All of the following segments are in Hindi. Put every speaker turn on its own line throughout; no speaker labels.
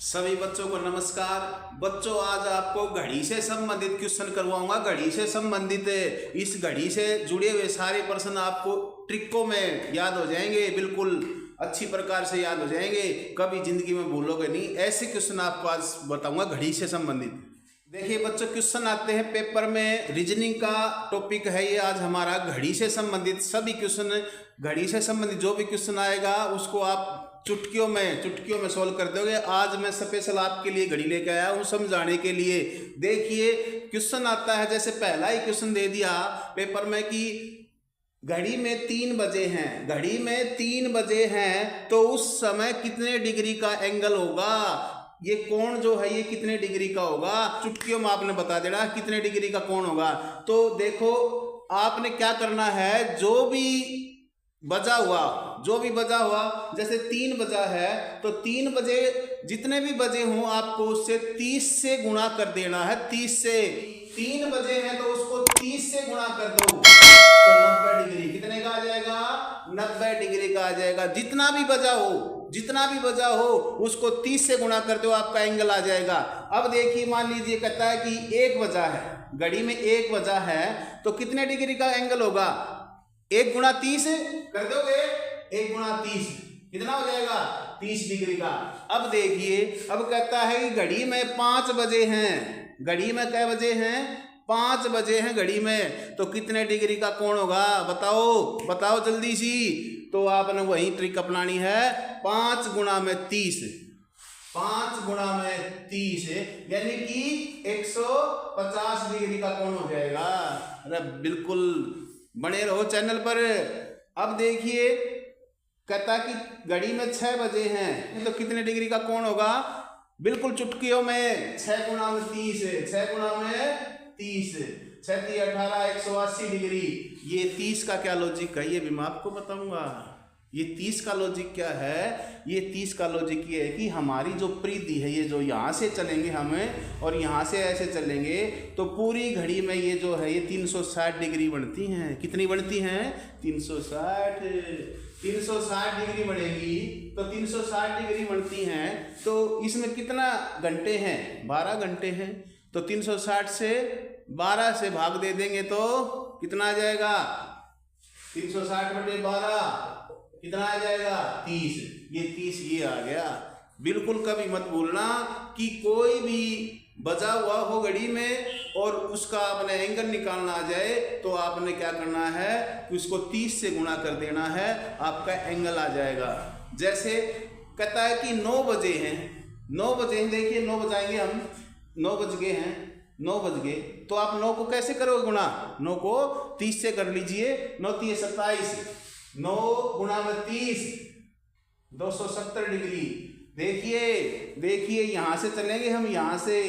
सभी बच्चों को नमस्कार। बच्चों, आज आपको घड़ी से संबंधित क्वेश्चन करवाऊंगा। घड़ी से संबंधित इस घड़ी से जुड़े हुए सारे प्रश्न आपको ट्रिकों में याद हो जाएंगे, बिल्कुल अच्छी प्रकार से याद हो जाएंगे, कभी जिंदगी में भूलोगे नहीं। ऐसे क्वेश्चन आपको आज बताऊंगा घड़ी से संबंधित। देखिए बच्चों, क्वेश्चन आते हैं पेपर में, रीजनिंग का टॉपिक है ये आज हमारा। घड़ी से संबंधित सभी क्वेश्चन, घड़ी से संबंधित जो भी क्वेश्चन आएगा उसको आप चुटकियों में सॉल्व कर दोगे। आज मैं स्पेशल आपके लिए घड़ी लेके आया हूँ समझाने के लिए। देखिए क्वेश्चन आता है, जैसे पहला ही क्वेश्चन दे दिया पेपर में कि घड़ी में 3 बजे हैं, घड़ी में 3 बजे हैं तो उस समय कितने डिग्री का एंगल होगा। ये कोण जो है ये कितने डिग्री का होगा, चुटकियों में आपने बता देना कितने डिग्री का कोण होगा। तो देखो आपने क्या करना है, जो भी बजा हुआ, जैसे 3 बजा है तो 3 बजे जितने भी बजे हों आपको उससे 30 से गुणा कर देना है। 30 से 3 बजे हैं तो उसको 30 से गुणा कर दो तो 90 डिग्री कितने का आ जाएगा, 90 डिग्री का आ जाएगा। जितना भी बजा हो उसको 30 से गुणा कर दो, आपका एंगल आ जाएगा। अब देखिए मान लीजिए कहता है कि 1 बजा है, घड़ी में 1 बजा है तो कितने डिग्री का एंगल होगा। 1 गुणा 30 कर दोगे, 1 गुणा 30 कितना हो जाएगा, 30 डिग्री का। अब देखिए, अब कहता है कि घड़ी में 5 बजे हैं, घड़ी में कै बजे हैं, 5 बजे हैं घड़ी में, तो कितने डिग्री का कोण होगा बताओ जल्दी सी। तो आपने वही ट्रिक अपनानी है, 5 गुणा में 30, 5 गुणा में 30 यानी कि 150 डिग्री का कोण हो जाएगा। अरे बिल्कुल बने रहो चैनल पर। अब देखिए कहता कि घड़ी में 6 बजे हैं तो कितने डिग्री का कोण होगा, बिल्कुल चुटकियों में 6 गुणा में 30, 6 गुणा में 30, 6 × 18 180 डिग्री। ये 30 का क्या लॉजिक है ये भी मैं आपको बताऊंगा। ये 30 का लॉजिक क्या है, ये 30 का लॉजिक ये है कि हमारी जो परिधि है, ये जो यहाँ से चलेंगे हमें और यहाँ से ऐसे चलेंगे तो पूरी घड़ी में ये जो है ये 360 डिग्री बनती हैं। कितनी बनती हैं, 360 डिग्री बनेगी। तो 360 डिग्री बनती हैं तो इसमें कितना घंटे हैं, 12 घंटे हैं। तो 360 से 12 से भाग दे देंगे तो कितना आ जाएगा, 360/12 कितना आ जाएगा, 30। ये 30 ये आ गया। बिल्कुल कभी मत भूलना कि कोई भी बजा हुआ हो घड़ी में और उसका अपने एंगल निकालना आ जाए तो आपने क्या करना है कि उसको 30 से गुणा कर देना है, आपका एंगल आ जाएगा। जैसे कहता है कि 9 बजे हैं, 9 बजे हैं, देखिए 9 बजाएंगे हम, 9 बज गए हैं, 9 बज गए तो आप 9 को कैसे करोगे गुणा, 9 को 30 से कर लीजिए, 9 × 3 = 27, 9 गुणा में 30 270 डिग्री। देखिए यहां से चलेंगे हम, यहां से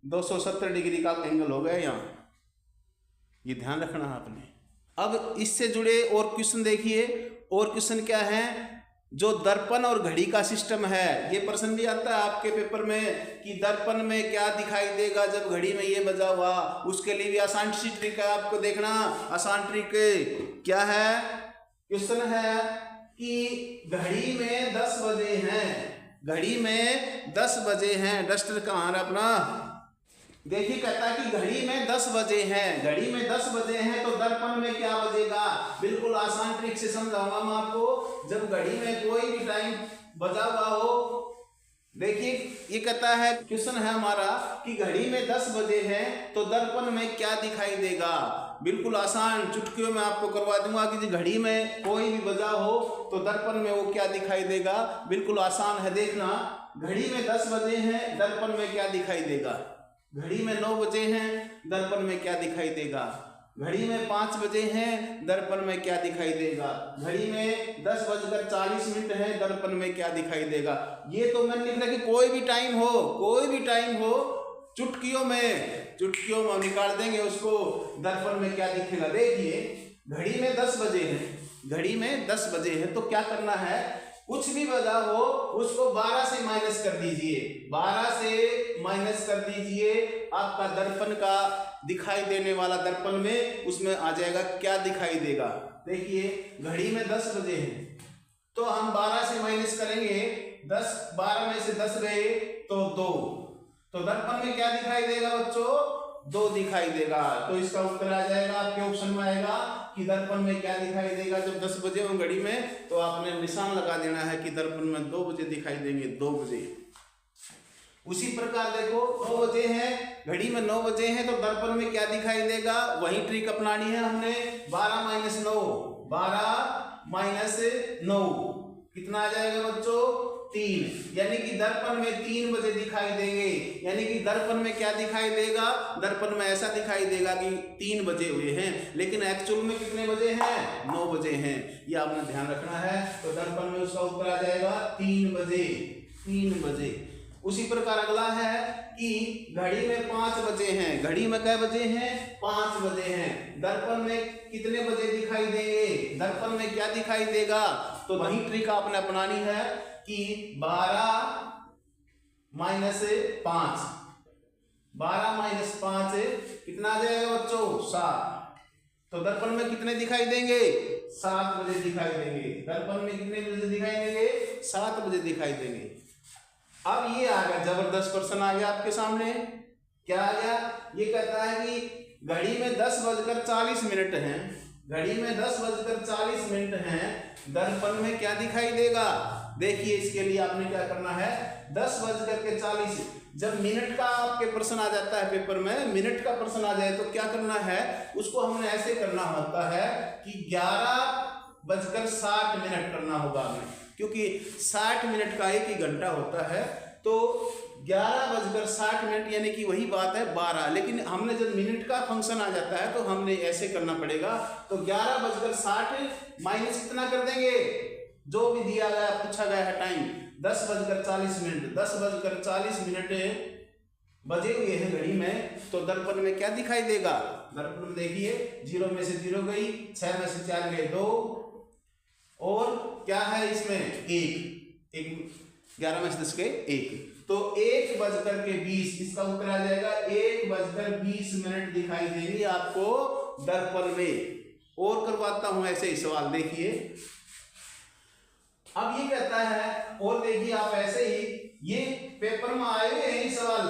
270 डिग्री का एंगल हो गया यहाँ, ये ध्यान रखना आपने। अब इससे जुड़े और क्वेश्चन देखिए, और क्वेश्चन क्या है, जो दर्पण और घड़ी का सिस्टम है। ये प्रश्न भी आता है आपके पेपर में कि दर्पण में क्या दिखाई देगा जब घड़ी में ये बजा हुआ। उसके लिए भी आसान सी ट्रिक है, आपको देखना। आसान ट्रिक क्या है, क्वेश्चन है कि घड़ी में 10 बजे हैं, घड़ी में 10 बजे हैं, डस्टर कहाँ है अपना। देखिए कहता है कि घड़ी में 10 बजे हैं, घड़ी में 10 बजे हैं तो दर्पण में क्या बजेगा। बिल्कुल आसान ट्रिक से समझाऊंगा मैं आपको। जब घड़ी में कोई भी टाइम बजा हुआ हो, देखिए ये कहता है, क्वेश्चन है हमारा कि घड़ी में 10 बजे हैं तो दर्पण में क्या दिखाई देगा। बिल्कुल आसान, चुटकियों में आपको करवा दूंगा कि घड़ी में कोई भी बजा हो तो दर्पण में वो क्या दिखाई देगा। बिल्कुल आसान है, देखना। घड़ी में 10 बजे हैं, दर्पण में क्या दिखाई देगा। घड़ी में 9 बजे हैं, दर्पण में क्या दिखाई देगा। घड़ी में 5 बजे हैं, दर्पण में क्या दिखाई देगा। घड़ी में 10:40 है, दर्पण में क्या दिखाई देगा। ये तो मैंने लिख रहा कि कोई भी टाइम हो चुटकियों में निकाल देंगे उसको, दर्पण में क्या दिखेगा। देखिए घड़ी में 10 बजे हैं, घड़ी में 10 बजे हैं तो क्या करना है, कुछ भी बजा हो उसको 12 से माइनस कर दीजिए, 12 से माइनस कर दीजिए। आपका दर्पण का दिखाई देने वाला दर्पण में उसमें आ जाएगा, क्या दिखाई देगा। देखिए घड़ी में 10 बजे हैं तो हम 12 से माइनस करेंगे, 12 में से 10 गए तो 2, तो दर्पण में क्या दिखाई देगा बच्चों? 2 दिखाई देगा। तो इसका उत्तर आ जाएगा आपके ऑप्शन में आएगा कि दर्पण में क्या दिखाई देगा। जब 10 बजे हो घड़ी में तो आपने निशान लगा देना है कि दर्पण में 2 बजे दिखाई देंगे, 2 बजे। उसी प्रकार देखो 9 बजे हैं, घड़ी में 9 बजे हैं तो दर्पण में क्या दिखाई देगा? वही ट्रिक अपनानी है हमने। 12 माइनस 9, 12 माइनस 9 कितना आ जाएगा बच्चों? 3, यानी कि दर्पण में 3 बजे दिखाई देंगे। यानी कि दर्पण में क्या दिखाई देगा? दर्पण में ऐसा दिखाई देगा कि 3 बजे हुए हैं, लेकिन एक्चुअल में कितने बजे हैं? 9 बजे हैं। ये आपने ध्यान रखना है। तो दर्पण में उसका उत्तर आ जाएगा 3 बजे, 3 बजे। उसी प्रकार अगला है कि घड़ी में 5 बजे हैं, घड़ी में क्या बजे हैं? 5 बजे हैं। दर्पण में कितने बजे दिखाई देंगे? दर्पण में क्या दिखाई देगा? तो वही ट्रिक आपने अपनानी है कि 12 माइनस 5, 12 माइनस 5 कितना आ जाएगा बच्चों? 7। तो दर्पण में कितने दिखाई देंगे? 7 बजे दिखाई देंगे। दर्पण में कितने बजे दिखाई देंगे? 7 बजे दिखाई देंगे। अब ये आ गया जबरदस्त प्रश्न आ गया आपके सामने। क्या आ गया? ये कहता है कि घड़ी में 10:40 हैं, घड़ी में 10:40 हैं, दर्पण में क्या दिखाई देगा? देखिए इसके लिए आपने क्या करना है, 10:40, जब मिनट का आपके प्रश्न आ जाता है पेपर में, मिनट का प्रश्न आ जाए तो क्या करना है? उसको हमने ऐसे करना होता है कि 11:60 करना होगा हमें, क्योंकि 60 मिनट का 1 ही घंटा होता है। तो 11:60 यानी कि वही बात है 12, लेकिन हमने जब मिनट का फंक्शन आ जाता है तो हमने ऐसे करना पड़ेगा। तो 11:60 माइनस कितना कर देंगे? जो भी दिया गया पूछा गया है टाइम 10:40, 10:40 बजे हुए हैं घड़ी में, तो दर्पण में क्या दिखाई देगा? दर्पण में देखिए 0 में से 0 गई, 6 में से 4 गए 2, और क्या है इसमें? 1, 11 में से 10 के 1, तो 1:20, इसका उत्तर आ जाएगा 1:20 दिखाई देंगे आपको दर्पण में। और करवाता हूं ऐसे ही सवाल, देखिए अब ये कहता है, और देखिए आप ऐसे ही, ये पेपर में आए हुए हैं सवाल,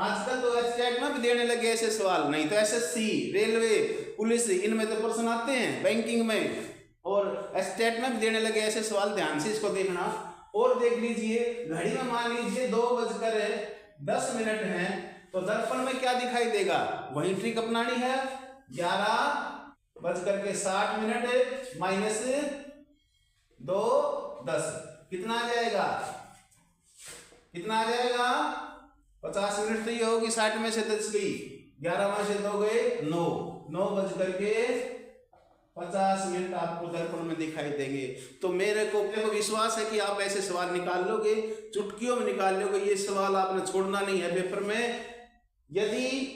आजकल तो एसटेट में भी देने लगे ऐसे सवाल, नहीं तो एसएससी, रेलवे, पुलिस, इनमें तो प्रश्न आते हैं, बैंकिंग में और एसटेट में भी देने लगे ऐसे सवाल। ध्यान से इसको देखना। और देख लीजिए घड़ी में मान लीजिए 2:10 हैं, तो दर्पण में क्या दिखाई देगा? वही ट्रिक अपनानी है। 11:60 माइनस 2:10 कितना आ जाएगा? कितना आ जाएगा? 50 मिनट तो ये होगी, 60 में से 10 गई, 11 में से 2 गए 9, 9:50 आपको दर्पण में दिखाई देंगे। तो मेरे को विश्वास है कि आप ऐसे सवाल निकाल लोगे, चुटकियों में निकाल लोगे। ये सवाल आपने छोड़ना नहीं है पेपर में। यदि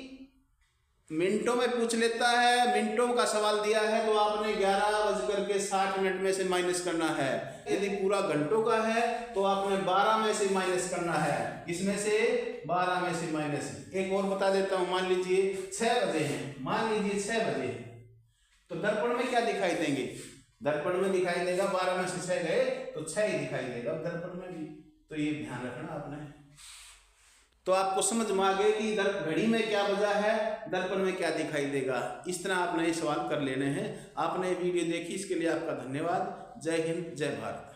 मिनटों में पूछ लेता है, मिनटों का सवाल दिया है, तो आपने 11:60 में से माइनस करना है। यदि पूरा घंटों का है तो आपने 12 में से माइनस करना है। इसमें से 12 में से माइनस। एक और बता देता हूं, मान लीजिए 6 बजे हैं, मान लीजिए 6 बजे हैं, तो दर्पण में क्या दिखाई देंगे? दर्पण में दिखाई देगा 12 में से 6 गए तो 6 ही दिखाई देगा दर्पण में भी। तो ये ध्यान रखना आपने। तो आपको समझ में आ गए कि घड़ी में क्या वजह है, दर्पण में क्या दिखाई देगा। इस तरह आपने ये सवाल कर लेने हैं। आपने वीडियो देखी, इसके लिए आपका धन्यवाद। जय हिंद, जय भारत।